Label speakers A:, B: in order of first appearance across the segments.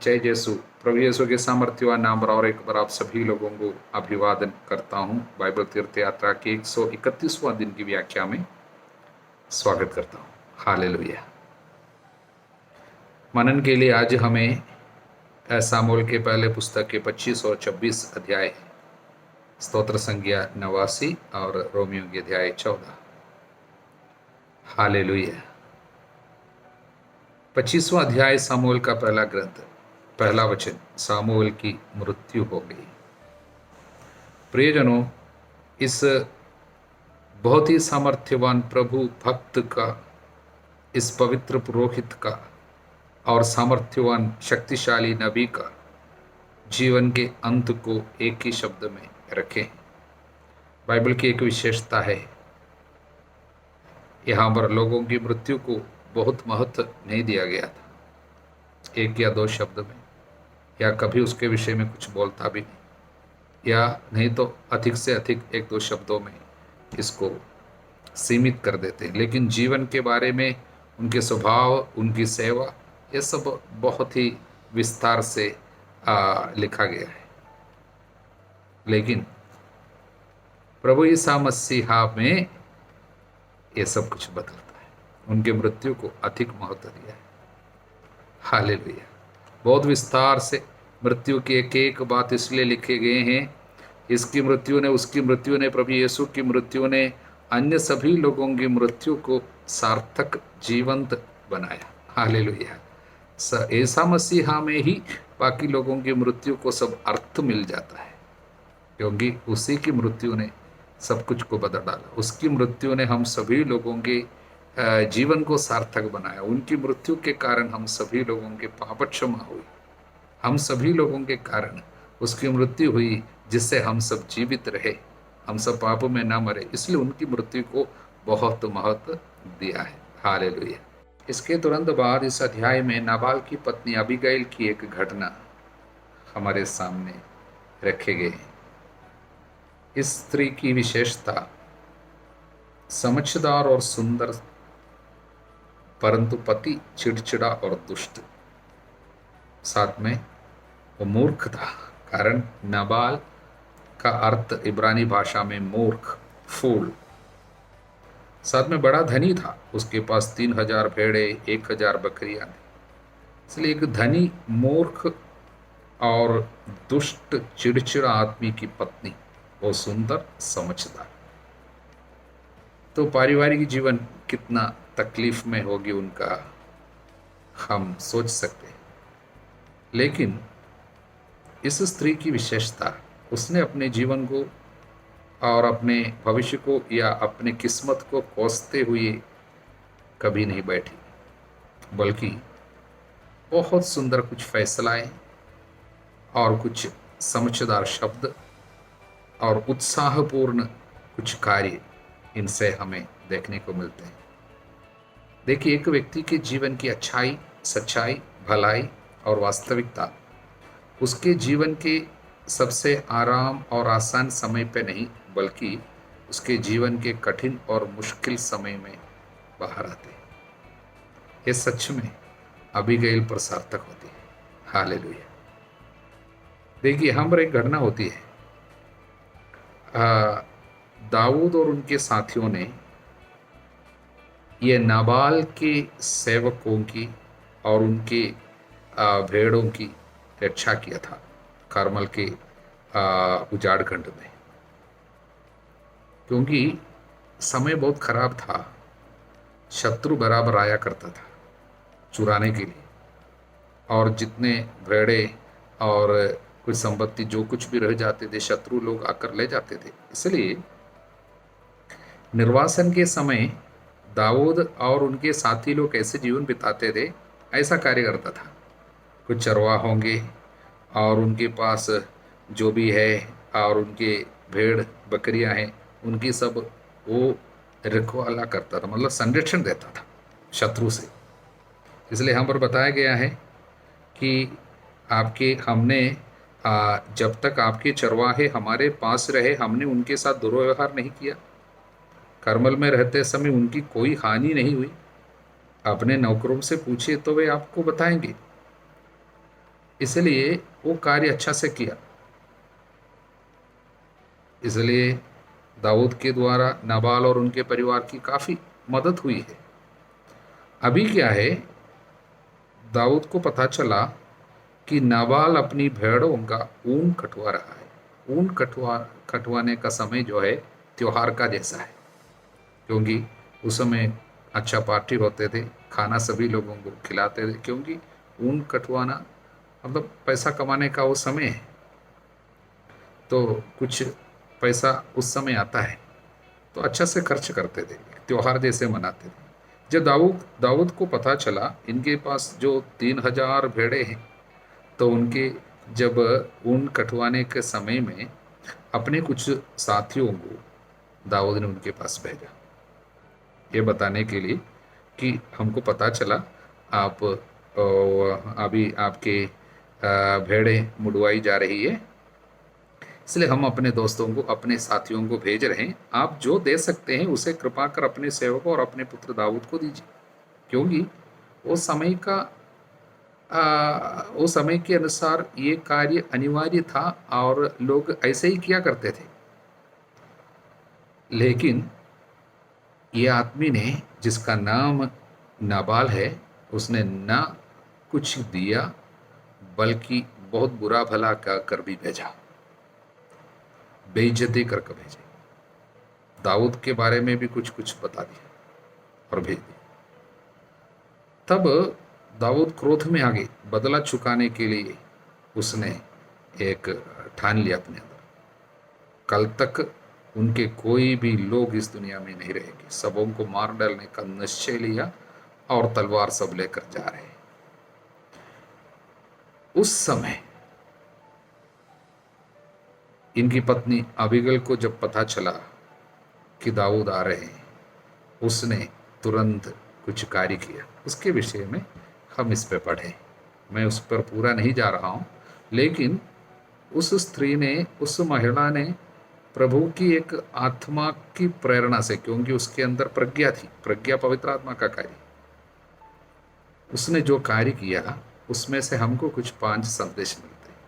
A: जय यीशु। प्रभु यीशु के सामर्थ्यवान नाम पर और एक बार आप सभी लोगों को अभिवादन करता हूं। बाइबल तीर्थ यात्रा के 131वां दिन की व्याख्या में स्वागत करता हूं। हालेलुया। मनन के लिए आज हमें सामुएल के पहले पुस्तक के 25 और 26 अध्याय, स्तोत्र संज्ञा 89 और रोमियो के अध्याय 14। हालेलुया। 25वां अध्याय सामुएल का पहला ग्रंथ, पहला वचन, सामुएल की मृत्यु हो गई। प्रियजनों, इस बहुत ही सामर्थ्यवान प्रभु भक्त का, इस पवित्र पुरोहित का और सामर्थ्यवान शक्तिशाली नबी का जीवन के अंत को एक ही शब्द में रखें। बाइबल की एक विशेषता है, यहाँ पर लोगों की मृत्यु को बहुत महत्व नहीं दिया गया था, एक या दो शब्द में, या कभी उसके विषय में कुछ बोलता भी नहीं, या नहीं तो अधिक से अधिक एक दो शब्दों में इसको सीमित कर देते हैं। लेकिन जीवन के बारे में, उनके स्वभाव, उनकी सेवा, ये सब बहुत ही विस्तार से लिखा गया है। लेकिन प्रभु ईसा मसीहा में ये सब कुछ बदलता है। उनके मृत्यु को अधिक महत्व दिया है। हालेलुया। बहुत विस्तार से मृत्यु की एक एक बात इसलिए लिखे गए हैं, इसकी मृत्यु ने, उसकी मृत्यु ने, प्रभु यीशु की मृत्यु ने अन्य सभी लोगों की मृत्यु को सार्थक जीवंत बनाया। हालेलुया। ईसा मसीहा में ही बाकी लोगों की मृत्यु को सब अर्थ मिल जाता है, क्योंकि उसी की मृत्यु ने सब कुछ को बदल डाला। उसकी मृत्यु ने हम सभी लोगों के जीवन को सार्थक बनाया। उनकी मृत्यु के कारण हम सभी लोगों के पाप क्षमा हुई। हम सभी लोगों के कारण उसकी मृत्यु हुई, जिससे हम सब जीवित रहे, हम सब पाप में ना मरे। इसलिए उनकी मृत्यु को बहुत महत्व दिया है। हालेलुया। इसके तुरंत बाद इस अध्याय में नाबाल की पत्नी अबीगैल की एक घटना हमारे सामने रखे गए हैं। इस स्त्री की विशेषता समझदार और सुंदर, परंतु पति चिड़चिड़ा और दुष्ट, साथ में वो मूर्ख था। कारण नाबाल का अर्थ इब्रानी भाषा में मूर्ख, फूल। साथ में बड़ा धनी था, उसके पास 3000 भेड़े, 1000 बकरियां थी। इसलिए एक धनी, मूर्ख और दुष्ट, चिड़चिड़ा आदमी की पत्नी, वो सुंदर, समझदार, तो पारिवारिक जीवन कितना तकलीफ में होगी उनका, हम सोच सकते हैं। लेकिन इस स्त्री की विशेषता, उसने अपने जीवन को और अपने भविष्य को या अपने किस्मत को कोसते हुए कभी नहीं बैठी, बल्कि बहुत सुंदर कुछ फैसलाएं और कुछ समझदार शब्द और उत्साहपूर्ण कुछ कार्य इनसे हमें देखने को मिलते हैं। देखिए, एक व्यक्ति के जीवन की अच्छाई, सच्चाई, भलाई और वास्तविकता उसके जीवन के सबसे आराम और आसान समय पे नहीं, बल्कि उसके जीवन के कठिन और मुश्किल समय में बाहर आते हैं। ये सच में अबीगैल पर सार्थक होती है। हालेलुया। देखिए, यहाँ पर एक घटना होती है। दाऊद और उनके साथियों ने ये नाबाल के सेवकों की और उनके भेड़ों की रक्षा किया था कार्मल के उजाड़ खंड में, क्योंकि समय बहुत खराब था। शत्रु बराबर आया करता था चुराने के लिए, और जितने भेड़े और कुछ संपत्ति जो कुछ भी रह जाते थे, शत्रु लोग आकर ले जाते थे। इसलिए निर्वासन के समय दाऊद और उनके साथी लोग कैसे जीवन बिताते थे, ऐसा कार्य करता था। कुछ चरवाह होंगे और उनके पास जो भी है और उनके भेड़ बकरियां हैं, उनकी सब वो रखवाला करता था, मतलब संरक्षण देता था शत्रु से। इसलिए हम पर बताया गया है कि हमने जब तक आपके चरवाहे हमारे पास रहे, हमने उनके साथ दुर्व्यवहार नहीं किया। करमल में रहते समय उनकी कोई हानि नहीं हुई। अपने नौकरों से पूछिए तो वे आपको बताएंगे। इसलिए वो कार्य अच्छा से किया। इसलिए दाऊद के द्वारा नाबाल और उनके परिवार की काफ़ी मदद हुई है। अभी क्या है, दाऊद को पता चला कि नाबाल अपनी भेड़ों का ऊन कटवा रहा है। ऊन कटवाने का समय जो है त्योहार का जैसा है, क्योंकि उस समय अच्छा पार्टी होते थे, खाना सभी लोगों को खिलाते थे, क्योंकि ऊन कटवाना मतलब पैसा कमाने का वो समय है, तो कुछ पैसा उस समय आता है तो अच्छा से खर्च करते थे, त्योहार जैसे मनाते थे। जब दाऊद को पता चला इनके पास जो 3,000 भेड़े हैं, तो उनके जब ऊन कटवाने के समय में अपने कुछ साथियों को दाऊद ने उनके पास भेजा, ये बताने के लिए कि हमको पता चला आप अभी आपके भेड़े मुड़वाई जा रही है, इसलिए हम अपने दोस्तों को, अपने साथियों को भेज रहे हैं। आप जो दे सकते हैं उसे कृपा कर अपने सेवकों और अपने पुत्र दाऊद को दीजिए, क्योंकि वो समय का वो समय के अनुसार ये कार्य अनिवार्य था और लोग ऐसे ही किया करते थे। लेकिन ये आदमी ने, जिसका नाम नाबाल है, उसने ना कुछ दिया बल्कि बहुत बुरा भला कर भी भेजा, बेइज्जती करके भेजे। दाऊद के बारे में भी कुछ कुछ बता दिया और भेज दिया। तब दाऊद क्रोध में आ गए। बदला चुकाने के लिए उसने एक ठान लिया अपने अंदर, कल तक उनके कोई भी लोग इस दुनिया में नहीं रहेंगे, सबों को मार डालने का निश्चय लिया और तलवार सब लेकर जा रहे हैं। उस समय इनकी पत्नी अबीगल को जब पता चला कि दाऊद आ रहे हैं, उसने तुरंत कुछ कार्य किया। उसके विषय में हम इस पे पढ़े, मैं उस पर पूरा नहीं जा रहा हूँ, लेकिन उस स्त्री ने, उस महिला ने प्रभु की एक आत्मा की प्रेरणा से, क्योंकि उसके अंदर प्रज्ञा थी, प्रज्ञा पवित्र आत्मा का कार्य, उसने जो कार्य किया उसमें से हमको कुछ 5 संदेश मिलते हैं,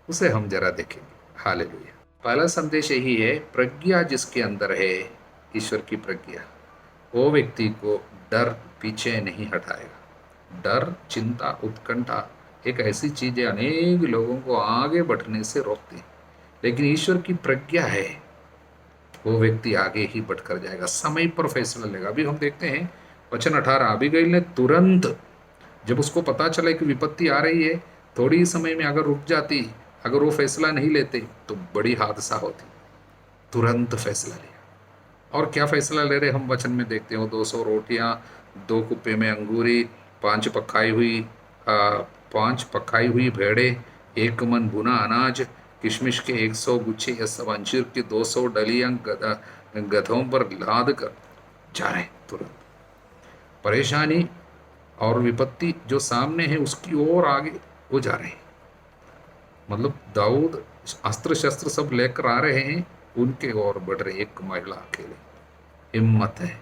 A: उसे हम जरा देखेंगे। हालेलुया। पहला संदेश यही है, प्रज्ञा जिसके अंदर है, ईश्वर की प्रज्ञा, वो व्यक्ति को डर पीछे नहीं हटाएगा। डर, चिंता, उत्कंठा एक ऐसी चीज है, अनेक लोगों को आगे बढ़ने से रोकती है, लेकिन ईश्वर की प्रज्ञा है, वो व्यक्ति आगे ही बढ़कर जाएगा, समय पर फैसला लेगा। अभी हम देखते हैं वचन 18, अबीगैल ने तुरंत, जब उसको पता चला कि विपत्ति आ रही है, थोड़ी ही समय में अगर रुक जाती, अगर वो फैसला नहीं लेते तो बड़ी हादसा होती। तुरंत फैसला लिया। और क्या फैसला ले रहे हम वचन में देखते हो, 200 रोटियां, 2 कुप्पे में अंगूरी, 5 पकाई हुई भेड़े, 1 मन भुना अनाज, किशमिश के 100 गुच्छे, या सब अंजीर की 200 डलियां गधों पर लाद कर जा रहे। तुरंत परेशानी और विपत्ति जो सामने है उसकी ओर आगे वो जा रहे हैं। मतलब दाऊद अस्त्र शस्त्र सब लेकर आ रहे हैं, उनके ओर बढ़ रहे। एक महिला अकेले, हिम्मत है,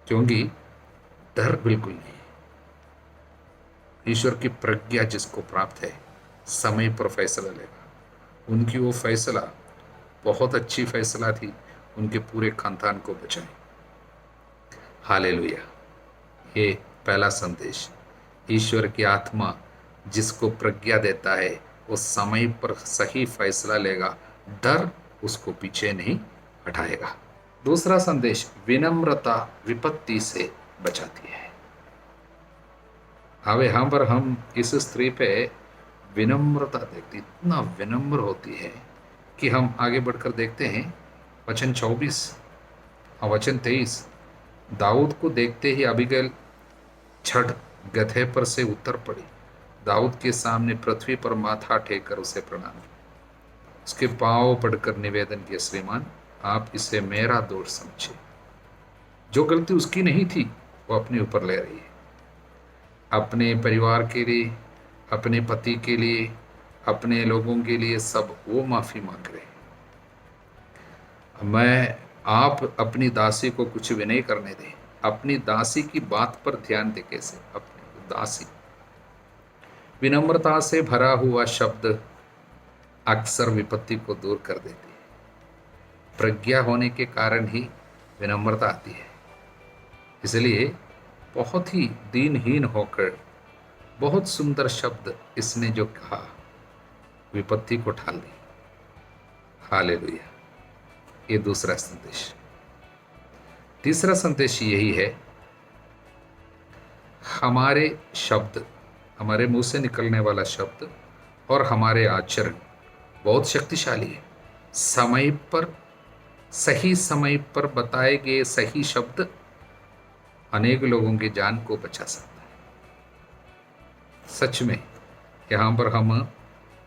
A: क्योंकि डर बिल्कुल नहीं है। ईश्वर की प्रज्ञा जिसको प्राप्त है, समय पर फैसला लेगा। उनकी वो फैसला बहुत अच्छी फैसला थी, उनके पूरे खानदान को बचाए। हालेलुया। ये पहला संदेश, ईश्वर की आत्मा जिसको प्रज्ञा देता है वो समय पर सही फैसला लेगा, डर उसको पीछे नहीं हटाएगा। दूसरा संदेश, विनम्रता विपत्ति से बचाती है। अब यहाँ पर हम इस स्त्री पे विनम्रता देखते, इतना विनम्र होती है कि हम आगे बढ़कर देखते हैं वचन 24 और वचन 23। दाऊद को देखते ही अबीगैल छड़ गधे पर से उतर पड़ी, दाऊद के सामने पृथ्वी पर माथा टेक कर उसे प्रणाम किया, उसके पांव पड़कर निवेदन किया, श्रीमान आप इसे मेरा दोष समझे। जो गलती उसकी नहीं थी वो अपने ऊपर ले रही है, अपने परिवार के लिए, अपने पति के लिए, अपने लोगों के लिए, सब वो माफी मांग रहे हैं। मैं आप अपनी दासी को कुछ भी नहीं करने दें। अपनी दासी की बात पर ध्यान दे, कैसे अपनी दासी, विनम्रता से भरा हुआ शब्द अक्सर विपत्ति को दूर कर देती है। प्रज्ञा होने के कारण ही विनम्रता आती है। इसलिए बहुत ही दीनहीन होकर बहुत सुंदर शब्द इसने जो कहा, विपत्ति को ठाल दी। हालेलुया। ये दूसरा संदेश। तीसरा संदेश यही है, हमारे शब्द, हमारे मुंह से निकलने वाला शब्द और हमारे आचरण बहुत शक्तिशाली है। समय पर, सही समय पर बताए गए सही शब्द अनेक लोगों की जान को बचा सकता है। सच में यहाँ पर हम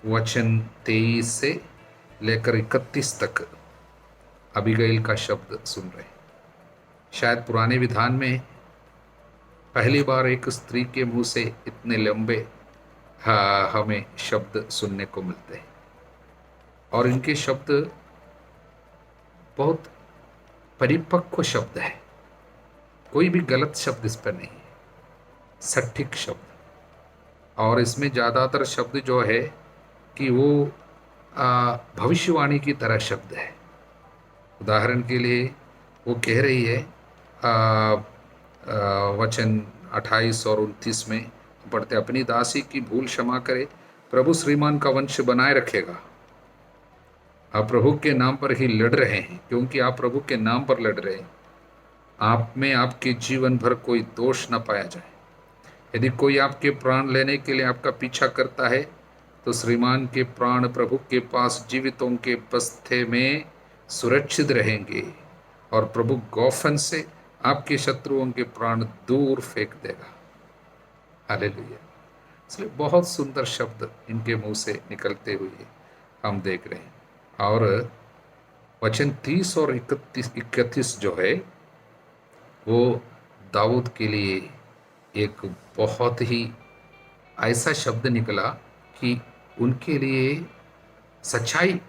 A: वचन 23 से लेकर 31 तक अबीगैल का शब्द सुन रहे हैं। शायद पुराने विधान में पहली बार एक स्त्री के मुंह से इतने लंबे हमें शब्द सुनने को मिलते हैं, और इनके शब्द बहुत परिपक्व शब्द है। कोई भी गलत शब्द इस पर नहीं है, सटीक शब्द। और इसमें ज़्यादातर शब्द जो है कि वो भविष्यवाणी की तरह शब्द है। उदाहरण के लिए वो कह रही है, वचन 28 और 29 में पढ़ते, अपनी दासी की भूल क्षमा करे, प्रभु श्रीमान का वंश बनाए रखेगा। आप प्रभु के नाम पर ही लड़ रहे हैं, क्योंकि आप प्रभु के नाम पर लड़ रहे हैं। आप में आपके जीवन भर कोई दोष न पाया जाए। यदि कोई आपके प्राण लेने के लिए आपका पीछा करता है, तो श्रीमान के प्राण प्रभु के पास जीवितों के बस्ते में सुरक्षित रहेंगे, और प्रभु गोफन से आपके शत्रुओं के प्राण दूर फेंक देगा। हालेलुया। इसलिए बहुत सुंदर शब्द इनके मुंह से निकलते हुए हम देख रहे हैं। और वचन 30 और 31 जो है वो दाऊद के लिए एक बहुत ही ऐसा शब्द निकला कि उनके लिए सच्चाई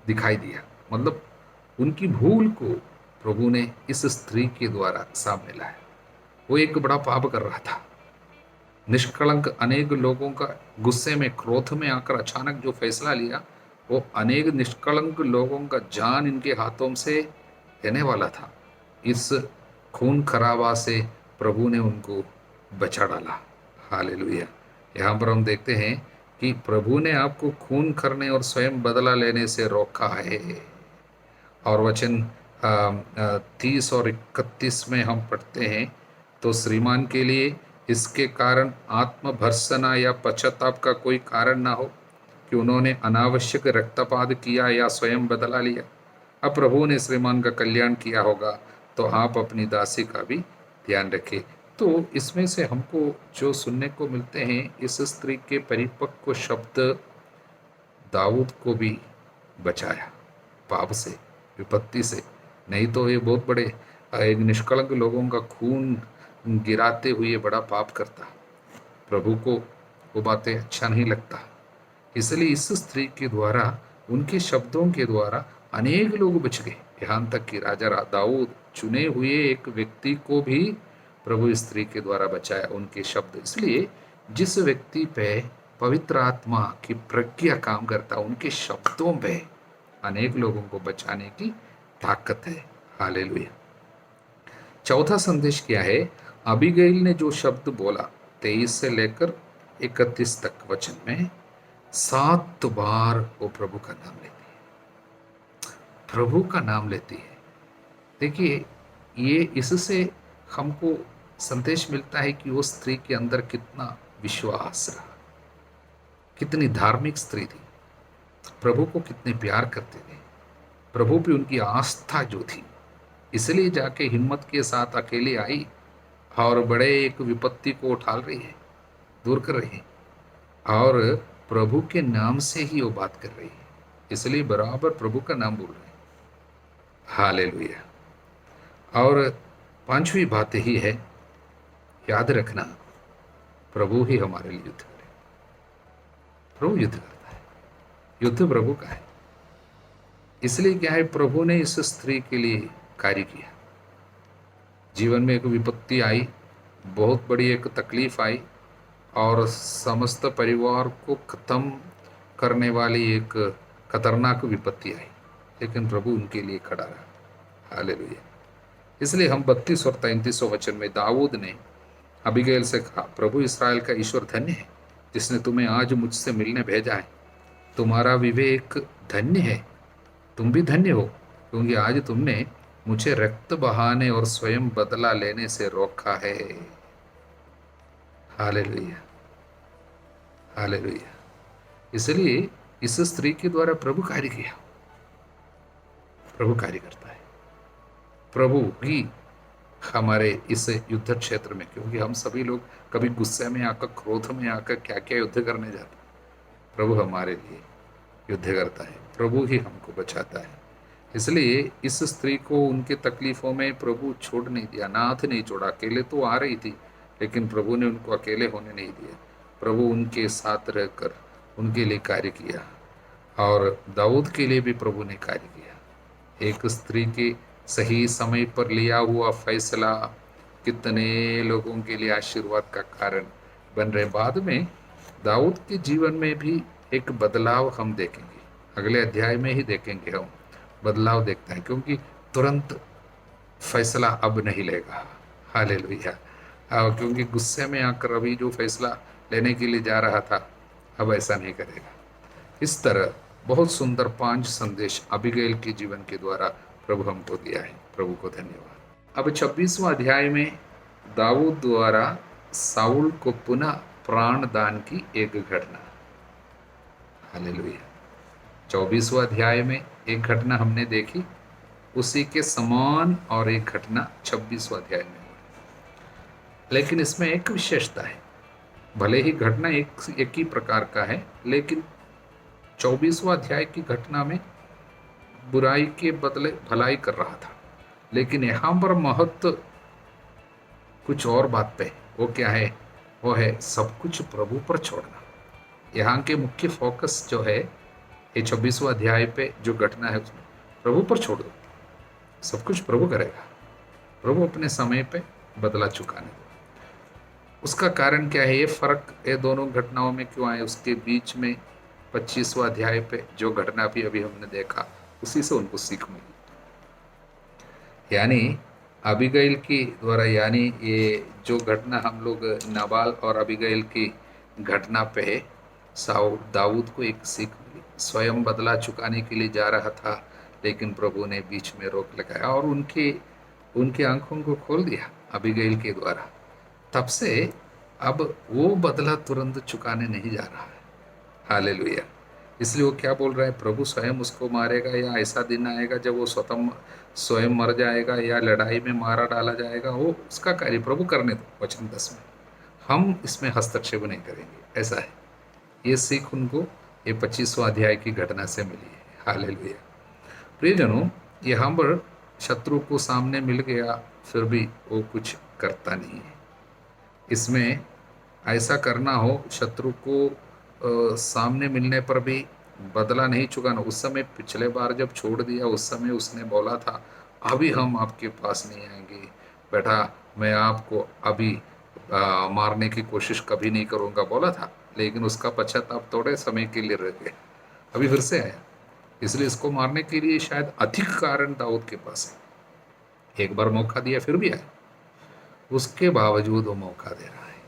A: दिखाई दिया। मतलब उनकी भूल को प्रभु ने इस स्त्री के द्वारा सामने लाया। वो एक बड़ा पाप कर रहा था, निष्कलंक अनेक लोगों का गुस्से में, क्रोध में आकर अचानक जो फैसला लिया, वो अनेक निष्कलंक लोगों का जान इनके हाथों से लेने वाला था। इस खून खराबा से प्रभु ने उनको बचा डाला। हालेलुया। यहाँ पर हम देखते हैं कि प्रभु ने आपको खून करने और स्वयं बदला लेने से रोका है। और वचन 30 और 31 में हम पढ़ते हैं, तो श्रीमान के लिए इसके कारण आत्मभर्सना या पश्चाताप का कोई कारण ना हो कि उन्होंने अनावश्यक रक्तपात किया या स्वयं बदला लिया। अब प्रभु ने श्रीमान का कल्याण किया होगा, तो आप अपनी दासी का भी ध्यान रखें। तो इसमें से हमको जो सुनने को मिलते हैं, इस स्त्री के परिपक्व शब्द दाऊद को भी बचाया पाप से, विपत्ति से। नहीं तो ये बहुत बड़े एक निष्कलंक लोगों का खून गिराते हुए बड़ा पाप करता। प्रभु को वो बातें अच्छा नहीं लगता। इसलिए इस स्त्री के द्वारा, उनके शब्दों के द्वारा अनेक लोग बच गए। यहाँ तक कि राजा दाऊद चुने हुए एक व्यक्ति को भी प्रभु स्त्री के द्वारा बचाया, उनके शब्द। इसलिए जिस व्यक्ति पे पवित्र आत्मा की प्रज्ञा काम करता, उनके शब्दों पे अनेक लोगों को बचाने की ताकत है। हालेलुया। चौथा संदेश क्या है? अबीगैल ने जो शब्द बोला 23 से लेकर 31 तक वचन में, 7 बार वो प्रभु का नाम लेती है, प्रभु का नाम लेती है। देखिए, ये इससे हमको संदेश मिलता है कि वो स्त्री के अंदर कितना विश्वास रहा, कितनी धार्मिक स्त्री थी, प्रभु को कितने प्यार करते थे, प्रभु पे उनकी आस्था जो थी। इसलिए जाके हिम्मत के साथ अकेली आई और बड़े एक विपत्ति को उठाल रही है, दूर कर रही है, और प्रभु के नाम से ही वो बात कर रही है। इसलिए बराबर प्रभु का नाम बोल रहे हैं। हालेलुया। और पांचवी बात ही है, याद रखना, प्रभु ही हमारे लिए युद्ध करे। प्रभु युद्ध करता है, युद्ध प्रभु का है। इसलिए क्या है, प्रभु ने इस स्त्री के लिए कार्य किया। जीवन में एक विपत्ति आई, बहुत बड़ी एक तकलीफ आई, और समस्त परिवार को खत्म करने वाली एक खतरनाक विपत्ति आई, लेकिन प्रभु उनके लिए खड़ा रहा। हालेलुया। इसलिए हम 32 और 33 वचन में दाऊद ने अबीगैल से कहा, प्रभु इस्राएल का ईश्वर धन्य है जिसने तुम्हें आज मुझसे मिलने भेजा है। तुम्हारा विवेक धन्य है, तुम भी धन्य हो, क्योंकि आज तुमने मुझे रक्त बहाने और स्वयं बदला लेने से रोका है। Hallelujah, hallelujah. इसलिए इस स्त्री के द्वारा प्रभु कार्य किया। प्रभु कार्य करता है। प्रभु ही हमारे इस युद्ध क्षेत्र में, क्योंकि हम सभी लोग कभी गुस्से में आकर, क्रोध में आकर क्या क्या युद्ध करने जाते हैं, प्रभु हमारे लिए युद्ध करता है, प्रभु ही हमको बचाता है। इसलिए इस स्त्री को उनके तकलीफों में प्रभु छोड़ नहीं दिया, नाथ नहीं छोड़ा। अकेले तो आ रही थी, लेकिन प्रभु ने उनको अकेले होने नहीं दिया। प्रभु उनके साथ रहकर उनके लिए कार्य किया, और दाऊद के लिए भी प्रभु ने कार्य किया। एक स्त्री के सही समय पर लिया हुआ फैसला कितने लोगों के लिए आशीर्वाद का कारण बन रहे। बाद में दाऊद के जीवन में भी एक बदलाव हम देखेंगे, अगले अध्याय में ही देखेंगे हम बदलाव देखते हैं, क्योंकि तुरंत फैसला अब नहीं लेगा। हालेलुया। क्योंकि गुस्से में आकर अभी जो फैसला लेने के लिए जा रहा था, अब ऐसा नहीं करेगा। इस तरह बहुत सुंदर 5 संदेश अबीगैल के जीवन के द्वारा प्रभु हमको दिया है। प्रभु को धन्यवाद। अब 26वां अध्याय में दाऊद द्वारा साउल को पुनः प्राण दान की एक घटना। हालेलुया। 24वां अध्याय में एक घटना हमने देखी, उसी के समान और एक घटना 26वां अध्याय में हुई। लेकिन इसमें एक विशेषता है, भले ही घटना एक ही प्रकार का है, लेकिन 24वां अध्याय की घटना में बुराई के बदले भलाई कर रहा था, लेकिन यहाँ पर महत्व कुछ और बात पे। वो क्या है? वो है सब कुछ प्रभु पर छोड़ना। यहाँ के मुख्य फोकस जो है ये 26वां अध्याय पे जो घटना है, उसमें प्रभु पर छोड़ दो, सब कुछ प्रभु करेगा। प्रभु अपने समय पे बदला चुकाने दो। उसका कारण क्या है? ये फर्क ये दोनों घटनाओं में क्यों आए? उसके बीच में 25वां अध्याय पे जो घटना भी अभी हमने देखा, उसी से उनको सीख मिली। यानी अबीगैल की द्वारा, यानी ये जो घटना हम लोग नाबाल और अबीगैल की घटना पे है, दाऊद को एक सीख मिली। स्वयं बदला चुकाने के लिए जा रहा था, लेकिन प्रभु ने बीच में रोक लगाया और उनके आंखों को खोल दिया अबीगैल के द्वारा। तब से अब वो बदला तुरंत चुकाने नहीं जा रहा है। हालेलुया। इसलिए वो क्या बोल रहा है? प्रभु स्वयं उसको मारेगा, या ऐसा दिन आएगा जब वो स्वयं मर जाएगा, या लड़ाई में मारा डाला जाएगा। वो उसका कार्य प्रभु करने दो। वचन 10 में हम इसमें हस्तक्षेप नहीं करेंगे, ऐसा है। ये सीख उनको ये 25वां अध्याय की घटना से मिली है। हालेलुया। प्रियजनों, यहाँ पर शत्रु को सामने मिल गया, फिर भी वो कुछ करता नहीं है। इसमें ऐसा करना हो, शत्रु को सामने मिलने पर भी बदला नहीं चुकाना। उस समय पिछले बार जब छोड़ दिया, उस समय उसने बोला था, अभी हम आपके पास नहीं आएंगे बेटा, मैं आपको अभी मारने की कोशिश कभी नहीं करूँगा, बोला था। लेकिन उसका पश्चाताप थोड़े समय के लिए रह गया, अभी फिर से आया। इसलिए इसको मारने के लिए शायद अधिक कारण दाऊद के पास है। एक बार मौका दिया, फिर भी आया, उसके बावजूद वो मौका दे रहा है।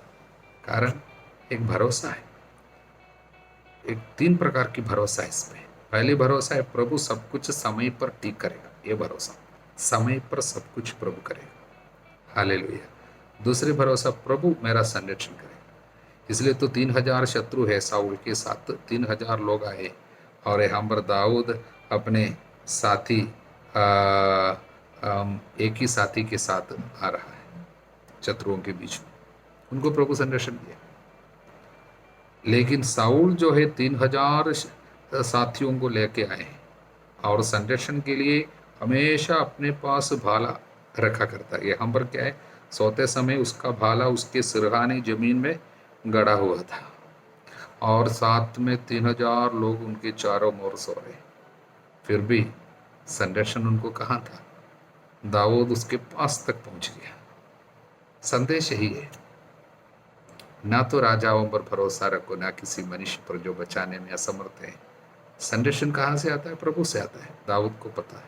A: कारण एक भरोसा है। एक 3 प्रकार की भरोसा है इसमें। पहली भरोसा है प्रभु सब कुछ समय पर ठीक करेगा, ये भरोसा, समय पर सब कुछ प्रभु करेगा। हालेलुया। दूसरी भरोसा, प्रभु मेरा संरक्षण करेगा। इसलिए तो 3000 शत्रु है साउल के साथ, 3000 लोग आए, और यहाँ पर दाऊद अपने साथी एक ही साथी के साथ आ रहा है शत्रुओं के बीच में, उनको प्रभु संरक्षण दिया। लेकिन साउल जो है 3000 साथियों को लेके आए हैं, और संरक्षण के लिए हमेशा अपने पास भाला रखा करता है। यहाँ पर क्या है? सोते समय उसका भाला उसके सिरहाने जमीन में गड़ा हुआ था, और साथ में 3000 लोग उनके चारों ओर सो रहे। फिर भी संरक्षण उनको कहाँ था? दाऊद उसके पास तक पहुंच गया। संदेश यही है, ना तो राजाओं पर भरोसा रखो, ना किसी मनुष्य पर जो बचाने में असमर्थ है। संरक्षण कहाँ से आता है? प्रभु से आता है, दाऊद को पता है।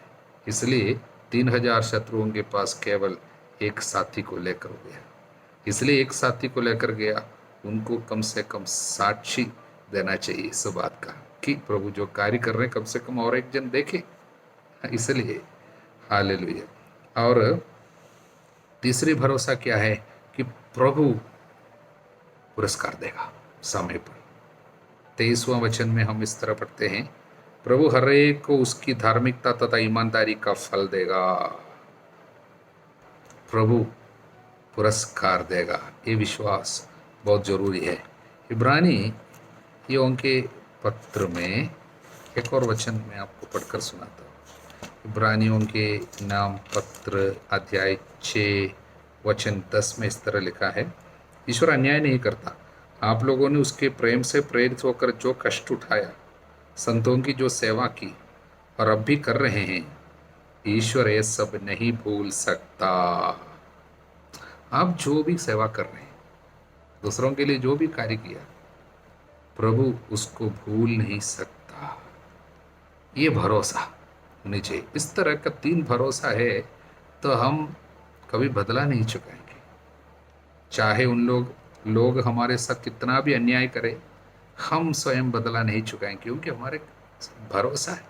A: इसलिए 3,000 शत्रुओं के पास केवल एक साथी को लेकर गया। इसलिए एक साथी को लेकर गया, उनको कम से कम साक्षी देना चाहिए इस बात का कि प्रभु जो कार्य कर रहे हैं कम से कम और एक जन देखे। इसलिए हालेलुया। और तीसरी भरोसा क्या है कि प्रभु पुरस्कार देगा समय पर। 23वां वचन में हम इस तरह पढ़ते हैं, प्रभु हर एक को उसकी धार्मिकता तथा ईमानदारी का फल देगा। प्रभु पुरस्कार देगा, ये विश्वास बहुत जरूरी है। इब्रानियों के पत्र में एक और वचन मैं आपको पढ़कर सुनाता हूँ। इब्रानियों के नाम पत्र अध्याय 6 वचन 10 में इस तरह लिखा है, ईश्वर अन्याय नहीं करता। आप लोगों ने उसके प्रेम से प्रेरित होकर जो कष्ट उठाया, संतों की जो सेवा की और अब भी कर रहे हैं, ईश्वर ये सब नहीं भूल सकता। आप जो भी सेवा कर रहे हैं, दूसरों के लिए जो भी कार्य किया, प्रभु उसको भूल नहीं सकता। ये भरोसा होनी चाहिए। इस तरह का 3 भरोसा है तो हम कभी बदला नहीं चुकाएंगे। चाहे उन लोग हमारे साथ कितना भी अन्याय करें, हम स्वयं बदला नहीं चुकाएंगे, क्योंकि हमारे भरोसा है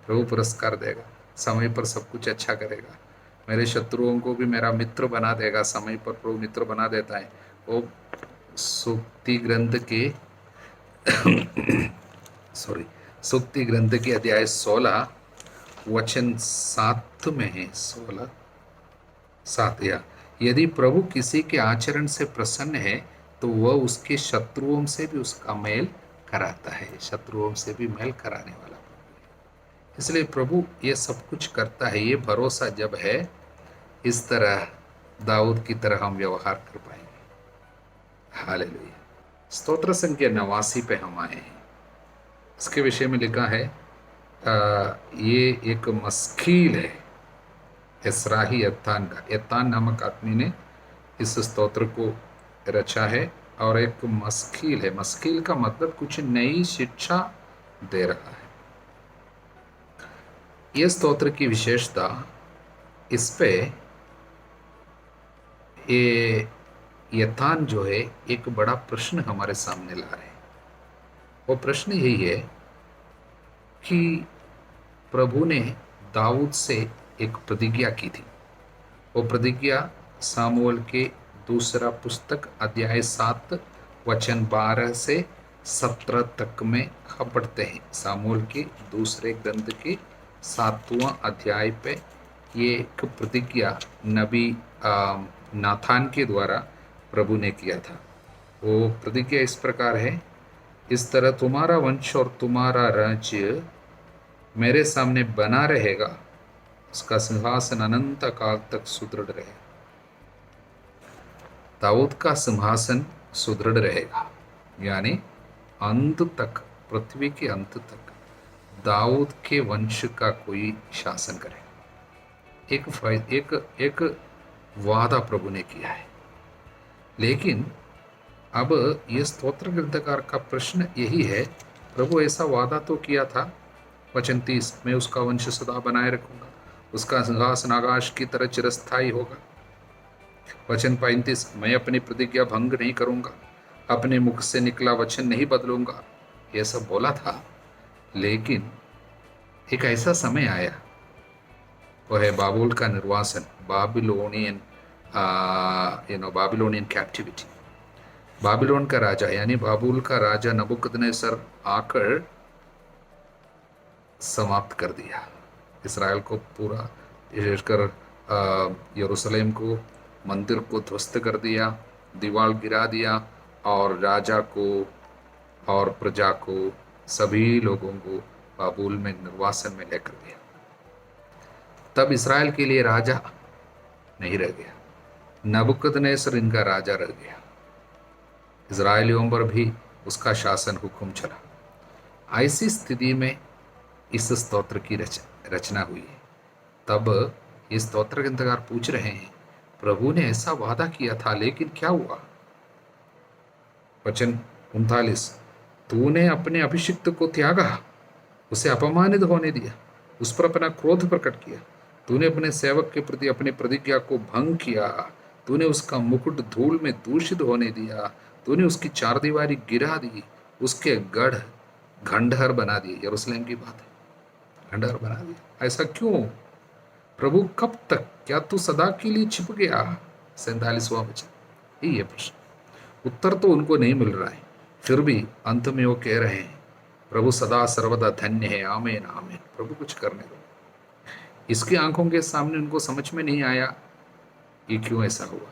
A: प्रभु पुरस्कार देगा, समय पर सब कुछ अच्छा करेगा। मेरे शत्रुओं को भी मेरा मित्र बना देगा, समय पर प्रभु मित्र बना देता है। वो सूक्ति ग्रंथ के सूक्ति ग्रंथ के अध्याय 16 वचन 7 में है, 16:7 या यदि प्रभु किसी के आचरण से प्रसन्न है तो वह उसके शत्रुओं से भी उसका मेल कराता है। शत्रुओं से भी मेल कराने वाला, इसलिए प्रभु ये सब कुछ करता है। ये भरोसा जब है, इस तरह दाऊद की तरह हम व्यवहार कर पाएंगे। हालेलुया। स्तोत्र संख्या 89 पे हम आए हैं। इसके विषय में लिखा है, ये एक मस्कील है, इसराही यत्तान का। यत्तान नामक आदमी ने इस स्तोत्र को रचा है और एक मस्कील है। मस्कील का मतलब कुछ नई शिक्षा दे रहा है। यह स्तोत्र की विशेषता, इस पे ये यत्तान जो है एक बड़ा प्रश्न हमारे सामने ला रहे हैं। वो प्रश्न यही है कि प्रभु ने दाऊद से एक प्रतिज्ञा की थी। वो प्रतिज्ञा सामुएल के दूसरा पुस्तक अध्याय 7 वचन 12 से 17 तक में हम पढ़ते हैं। सामुएल के दूसरे ग्रंथ के 7वां अध्याय पे ये एक प्रतिज्ञा नबी नाथान के द्वारा प्रभु ने किया था। वो प्रतिज्ञा इस प्रकार है, इस तरह तुम्हारा वंश और तुम्हारा राज्य मेरे सामने बना रहेगा, उसका सिंहासन अनंत काल तक सुदृढ़ रहेगा। दाऊद का सिंहासन सुदृढ़ रहेगा, यानी अंत तक, पृथ्वी के अंत तक दाऊद के वंश का कोई शासन करेगा। एक वादा प्रभु ने किया है। लेकिन अब ये स्तोत्र ग्रंथकार का प्रश्न यही है, प्रभु ऐसा वादा तो किया था, वचन 30, मैं उसका वंश सदा बनाए रखूंगा, उसका सिंहासन आकाश की तरह चिरस्थायी होगा। वचन 35, मैं अपनी प्रतिज्ञा भंग नहीं करूंगा, अपने मुख से निकला वचन नहीं बदलूंगा। यह सब बोला था, लेकिन एक ऐसा समय आया, वह है बाबुल का निर्वासन, बाबिलोनियन बाबिलोनियन कैप्टिविटी। बाबिलोन का राजा यानी बाबुल का राजा नबूकदनेस्सर आकर समाप्त कर दिया इसराइल को पूरा, विशेषकर यरूशलेम को, मंदिर को ध्वस्त कर दिया, दीवार गिरा दिया और राजा को और प्रजा को, सभी लोगों को बाबुल में निर्वासन में लेकर गया। तब इसराइल के लिए राजा नहीं रह गया, नबूकदनेस्सर इनका राजा रह गया। इजराइलियों पर भी उसका शासन हुक्म चला। ऐसी स्थिति में इस स्तोत्र की रचना हुई है। तब ये स्तोत्र ग्रंथकार पूछ रहे हैं, प्रभु ने ऐसा वादा किया था, लेकिन क्या हुआ? वचन 39, तूने अपने अभिषिक्त को त्यागा, उसे अपमानित होने दिया, उस पर अपना क्रोध प्रकट किया। तूने अपने सेवक के प्रति अपनी प्रतिज्ञा को भंग किया। तूने उसका मुकुट धूल में दूषित होने दिया। तूने उसकी चारदीवारी गिरा दी, उसके गढ़ खंडहर बना दिए। यरूशलेम की बात है, खंडहर बना दिया। ऐसा क्यों प्रभु, कब तक? क्या तू सदा के लिए छिप गया? 47वां वचन, ये प्रश्न। उत्तर तो उनको नहीं मिल रहा है, फिर भी अंत में वो कह रहे हैं, प्रभु सदा सर्वदा धन्य है, आमीन आमीन। प्रभु कुछ करने दो। इसकी आंखों के सामने उनको समझ में नहीं आया कि क्यों ऐसा हुआ,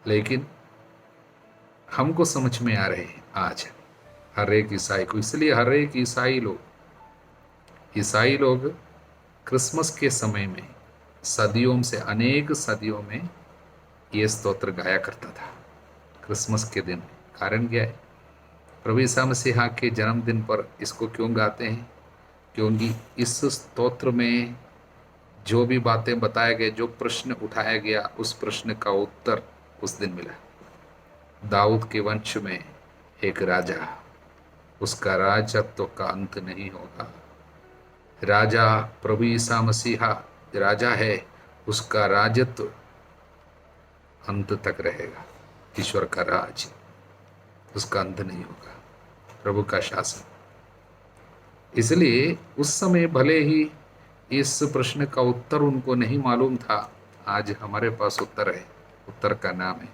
A: लेकिन हमको समझ में आ रहे हैं आज हर एक ईसाई को। इसलिए हर एक ईसाई लोग क्रिसमस के समय में सदियों से, अनेक सदियों में ये स्तोत्र गाया करता था क्रिसमस के दिन। कारण क्या है? प्रभु ईसा मसीहा के जन्मदिन पर इसको क्यों गाते हैं? क्योंकि इस स्तोत्र में जो भी बातें बताए गए, जो प्रश्न उठाया गया, उस प्रश्न का उत्तर उस दिन मिला। दाऊद के वंश में एक राजा, उसका राजत्व का अंत नहीं होगा। राजा प्रभु ईसा मसीहा राजा है, उसका राजत्व अंत तक रहेगा। ईश्वर का राज, उसका अंत नहीं होगा, प्रभु का शासन। इसलिए उस समय भले ही इस प्रश्न का उत्तर उनको नहीं मालूम था, आज हमारे पास उत्तर है। उत्तर का नाम है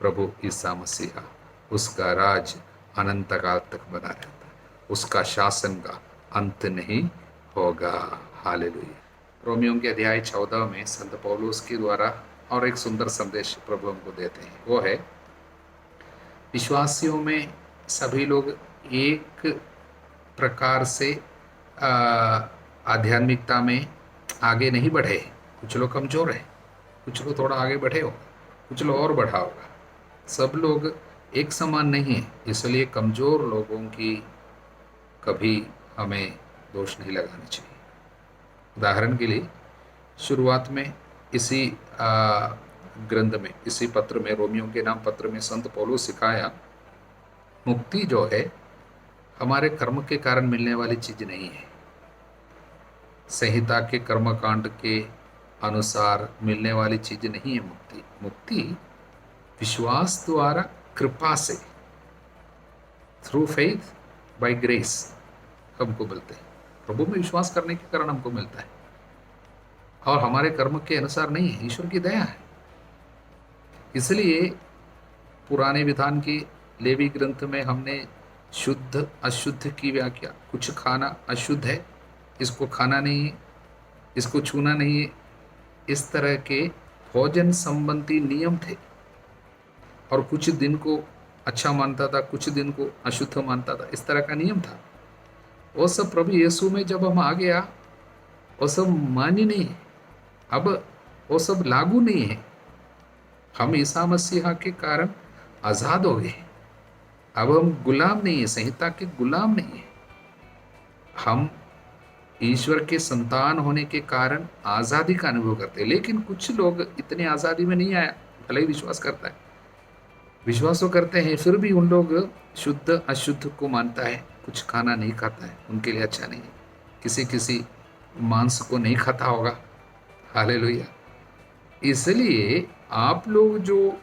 A: प्रभु ईसा मसीहा। उसका राज अनंत काल तक बना रहता है, उसका शासन का अंत नहीं होगा। हालेलुया। रोमियो के अध्याय 14 में संत पौलुस के द्वारा और एक सुंदर संदेश प्रभु हमको देते हैं। वो है, विश्वासियों में सभी लोग एक प्रकार से आध्यात्मिकता में आगे नहीं बढ़े। कुछ लोग कमजोर हैं, कुछ लोग थोड़ा आगे बढ़े हो, कुछ लोग और बढ़ा होगा। सब लोग एक समान नहीं है, इसलिए कमजोर लोगों की कभी हमें दोष नहीं लगाना चाहिए। उदाहरण के लिए, शुरुआत में इसी ग्रंथ में, इसी पत्र में, रोमियो के नाम पत्र में संत पौलुस सिखाया, मुक्ति जो है हमारे कर्म के कारण मिलने वाली चीज नहीं है। संहिता के कर्मकांड के अनुसार मिलने वाली चीज नहीं है मुक्ति। मुक्ति विश्वास द्वारा, कृपा से, थ्रू फेथ बाय ग्रेस हमको मिलते हैं। प्रभु में विश्वास करने के कारण हमको मिलता है, और हमारे कर्म के अनुसार नहीं है, ईश्वर की दया है। इसलिए पुराने विधान के लेवी ग्रंथ में हमने शुद्ध अशुद्ध की व्याख्या, कुछ खाना अशुद्ध है, इसको खाना नहीं है, इसको छूना नहीं है, इस तरह के भोजन संबंधी नियम थे। और कुछ दिन को अच्छा मानता था, कुछ दिन को अशुद्ध मानता था, इस तरह का नियम था। वो सब प्रभु यीशु में जब हम आ गया, वो सब मान्य नहीं है, अब वो सब लागू नहीं है। हम ईसा मसीहा के कारण आज़ाद हो गए। अब हम गुलाम नहीं है, संहिता के गुलाम नहीं है। हम ईश्वर के संतान होने के कारण आज़ादी का अनुभव करते हैं। लेकिन कुछ लोग इतने आज़ादी में नहीं आया, भले ही विश्वास करता है, विश्वास तो करते हैं, फिर भी उन लोग शुद्ध अशुद्ध को मानता है, कुछ खाना नहीं खाता है, उनके लिए अच्छा नहीं है। किसी मांस को नहीं खाता होगा। हालेलुया। इसलिए आप लोग जो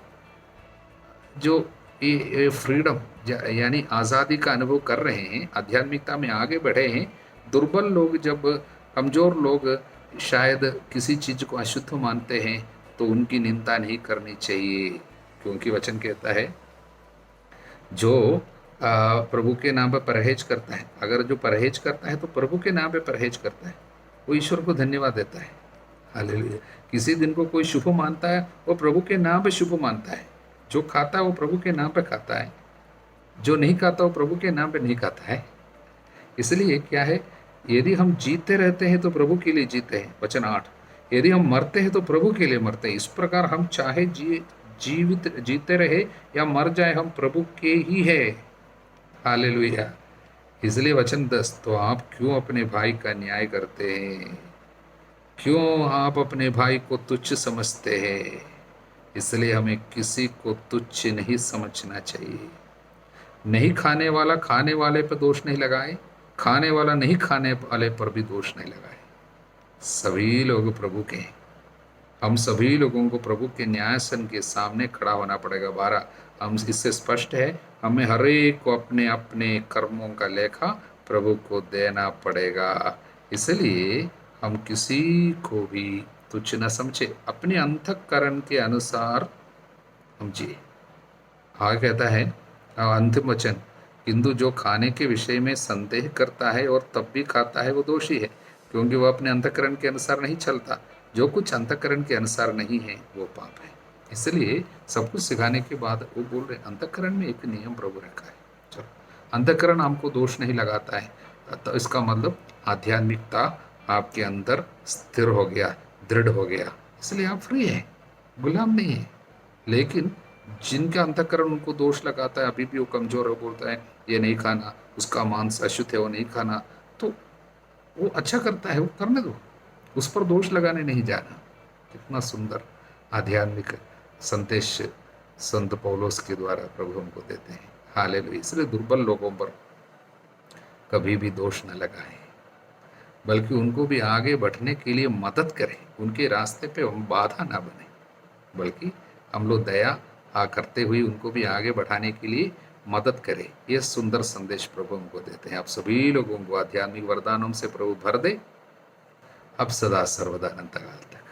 A: ये फ्रीडम यानी आज़ादी का अनुभव कर रहे हैं, आध्यात्मिकता में आगे बढ़े हैं, दुर्बल लोग, जब कमज़ोर लोग शायद किसी चीज़ को अशुद्ध मानते हैं, तो उनकी निंदा नहीं करनी चाहिए। क्योंकि वचन कहता है, जो प्रभु के नाम पर परहेज करता है, अगर जो परहेज करता है तो प्रभु के नाम पे परहेज करता है, वो ईश्वर को धन्यवाद देता है। हालेलुया। किसी दिन को कोई शुभ मानता है, वो प्रभु के नाम पे शुभ मानता है। जो खाता है वो प्रभु के नाम पे खाता है, जो नहीं खाता वो प्रभु के नाम पे नहीं खाता है। इसलिए क्या है, यदि हम जीते रहते हैं तो प्रभु के लिए जीते हैं। वचन 8, यदि हम मरते हैं तो प्रभु के लिए मरते हैं। इस प्रकार हम चाहे जीवित जीते रहे या मर जाए, हम प्रभु के ही है। हालेलुया। इसलिए वचन 10, तो आप क्यों अपने भाई का न्याय करते हैं? क्यों आप अपने भाई को तुच्छ समझते हैं? इसलिए हमें किसी को तुच्छ नहीं समझना चाहिए। नहीं खाने वाला खाने वाले पर दोष नहीं लगाए, खाने वाला नहीं खाने वाले पर भी दोष नहीं लगाए। सभी लोग प्रभु के हैं। हम सभी लोगों को प्रभु के न्यायासन के सामने खड़ा होना पड़ेगा। 12 हम इससे स्पष्ट है, हमें हर एक को अपने अपने कर्मों का लेखा प्रभु को देना पड़ेगा। इसलिए हम किसी को भी तुच्छ न समझे, अपने अंतःकरण के अनुसार हम जिए। हाँ कहता है अंतिम वचन, किंतु जो खाने के विषय में संदेह करता है और तब भी खाता है वो दोषी है, क्योंकि वह अपने अंतःकरण के अनुसार नहीं चलता। जो कुछ अंतःकरण के अनुसार नहीं है वो पाप है। इसलिए सब कुछ सिखाने के बाद वो बोल रहे अंतःकरण में एक नियम प्रभु रखा है। चलो, अंतःकरण हमको दोष नहीं लगाता है, तो इसका मतलब आध्यात्मिकता आपके अंदर स्थिर हो गया, दृढ़ हो गया, इसलिए आप फ्री हैं, गुलाम नहीं है। लेकिन जिनका अंतःकरण उनको दोष लगाता है, अभी भी वो कमजोर है, बोलता है ये नहीं खाना, उसका मांस अशुद्ध है वो नहीं खाना, तो वो अच्छा करता है, वो करने दो, उस पर दोष लगाने नहीं जाना। कितना सुंदर आध्यात्मिक संदेश संत पौलोस के द्वारा प्रभु हमको देते हैं। हालेलुया। इसलिए दुर्बल लोगों पर कभी भी दोष न लगाएं, बल्कि उनको भी आगे बढ़ने के लिए मदद करें। उनके रास्ते पे हम बाधा ना बने, बल्कि हम लोग दया करते हुए उनको भी आगे बढ़ाने के लिए मदद करें। ये सुंदर संदेश प्रभु हमको देते हैं। आप सभी लोगों को आध्यात्मिक वरदानों से प्रभु भर दे, अब सदा सर्वदा अनंत काल तक।